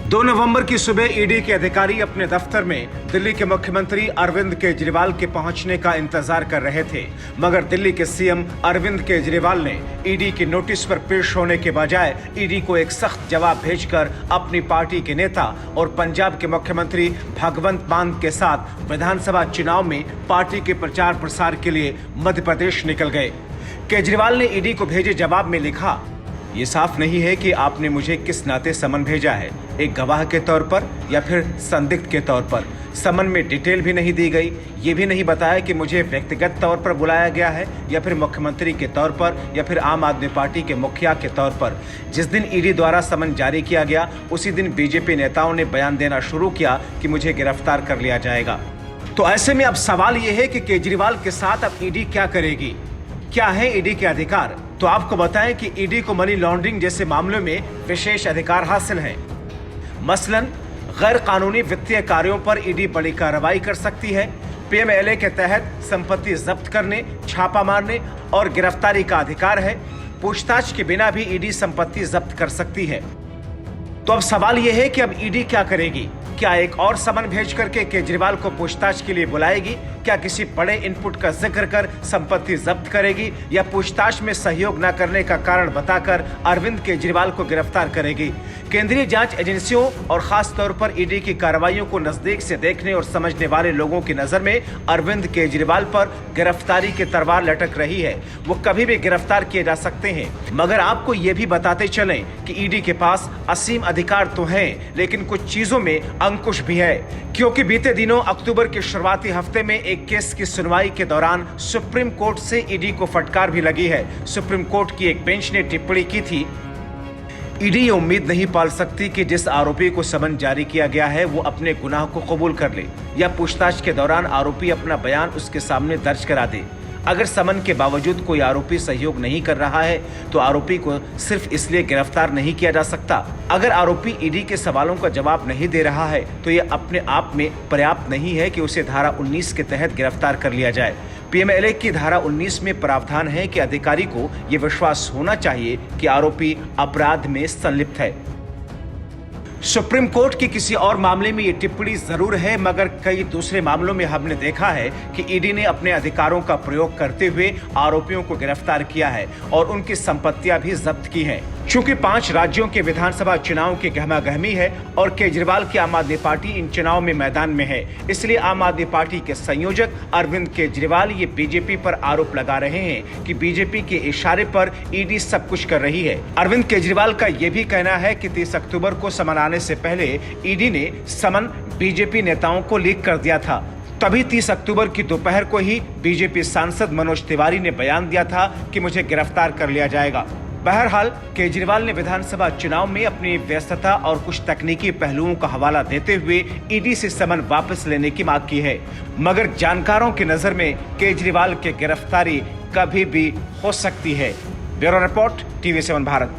2 नवंबर की सुबह ईडी के अधिकारी अपने दफ्तर में दिल्ली के मुख्यमंत्री अरविंद केजरीवाल के पहुंचने का इंतजार कर रहे थे, मगर दिल्ली के सीएम अरविंद केजरीवाल ने ईडी के नोटिस पर पेश होने के बजाय ईडी को एक सख्त जवाब भेजकर अपनी पार्टी के नेता और पंजाब के मुख्यमंत्री भगवंत मान के साथ विधानसभा चुनाव में पार्टी के प्रचार प्रसार के लिए मध्य प्रदेश निकल गए। केजरीवाल ने ईडी को भेजे जवाब में लिखा, ये साफ नहीं है कि आपने मुझे किस नाते समन भेजा है, एक गवाह के तौर पर या फिर संदिग्ध के तौर पर। समन में डिटेल भी नहीं दी गई, ये भी नहीं बताया कि मुझे व्यक्तिगत तौर पर बुलाया गया है या फिर मुख्यमंत्री के तौर पर या फिर आम आदमी पार्टी के मुखिया के तौर पर। जिस दिन ईडी द्वारा समन जारी किया गया उसी दिन बीजेपी नेताओं ने बयान देना शुरू किया कि मुझे गिरफ्तार कर लिया जाएगा। तो ऐसे में अब सवाल ये है कि केजरीवाल के साथ अब ईडी क्या करेगी, क्या है ईडी के अधिकार। तो आपको बताएं कि ईडी को मनी लॉन्ड्रिंग जैसे मामलों में विशेष अधिकार हासिल हैं। मसलन गैर कानूनी वित्तीय कार्यों पर ईडी बड़ी कार्रवाई कर सकती है। पीएमएलए के तहत संपत्ति जब्त करने, छापा मारने और गिरफ्तारी का अधिकार है। पूछताछ के बिना भी ईडी संपत्ति जब्त कर सकती है। तो अब सवाल यह है कि अब ईडी क्या करेगी। क्या एक और समन भेज करके केजरीवाल को पूछताछ के लिए बुलाएगी? क्या किसी बड़े इनपुट का जिक्र कर संपत्ति जब्त करेगी या पूछताछ में सहयोग न करने का कारण बताकर अरविंद केजरीवाल को गिरफ्तार करेगी? केंद्रीय जांच एजेंसियों और खास तौर पर ईडी की कार्रवाइयों को नजदीक से देखने और समझने वाले लोगों की नजर में अरविंद केजरीवाल पर गिरफ्तारी की तलवार लटक रही है। वो कभी भी गिरफ्तार किए जा सकते हैं, मगर आपको ये भी बताते चलें कि ईडी के पास असीम अधिकार तो हैं, लेकिन कुछ चीजों में अंकुश भी है। क्योंकि बीते दिनों अक्टूबर के शुरुआती हफ्ते में एक केस की सुनवाई के दौरान सुप्रीम कोर्ट से ईडी को फटकार भी लगी है। सुप्रीम कोर्ट की एक बेंच ने टिप्पणी की थी, ईडी ये उम्मीद नहीं पाल सकती कि जिस आरोपी को समन जारी किया गया है वो अपने गुनाह को कबूल कर ले या पूछताछ के दौरान आरोपी अपना बयान उसके सामने दर्ज करा दे। अगर समन के बावजूद कोई आरोपी सहयोग नहीं कर रहा है तो आरोपी को सिर्फ इसलिए गिरफ्तार नहीं किया जा सकता। अगर आरोपी ईडी के सवालों का जवाब नहीं दे रहा है तो यह अपने आप में पर्याप्त नहीं है कि उसे धारा 19 के तहत गिरफ्तार कर लिया जाए। पीएमएलए की धारा 19 में प्रावधान है कि अधिकारी को यह विश्वास होना चाहिए कि आरोपी अपराध में संलिप्त है। सुप्रीम कोर्ट की किसी और मामले में ये टिप्पणी जरूर है, मगर कई दूसरे मामलों में हमने देखा है कि ईडी ने अपने अधिकारों का प्रयोग करते हुए आरोपियों को गिरफ्तार किया है और उनकी संपत्तियां भी जब्त की हैं। चूंकि 5 राज्यों के विधानसभा चुनाव की गहमागहमी है और केजरीवाल की आम आदमी पार्टी इन चुनाव में मैदान में है, इसलिए आम आदमी पार्टी के संयोजक अरविंद केजरीवाल ये बीजेपी पर आरोप लगा रहे हैं कि बीजेपी के इशारे पर ईडी सब कुछ कर रही है। अरविंद केजरीवाल का ये भी कहना है कि 30 अक्टूबर को समन आने से पहले ईडी ने समन बीजेपी नेताओं को लीक कर दिया था। तभी 30 अक्टूबर की दोपहर को ही बीजेपी सांसद मनोज तिवारी ने बयान दिया था कि मुझे गिरफ्तार कर लिया जाएगा। बहरहाल केजरीवाल ने विधानसभा चुनाव में अपनी व्यस्तता और कुछ तकनीकी पहलुओं का हवाला देते हुए ईडी से समन वापस लेने की मांग की है, मगर जानकारों की नजर में केजरीवाल की गिरफ्तारी कभी भी हो सकती है। Bureau report, TV7 Bharat.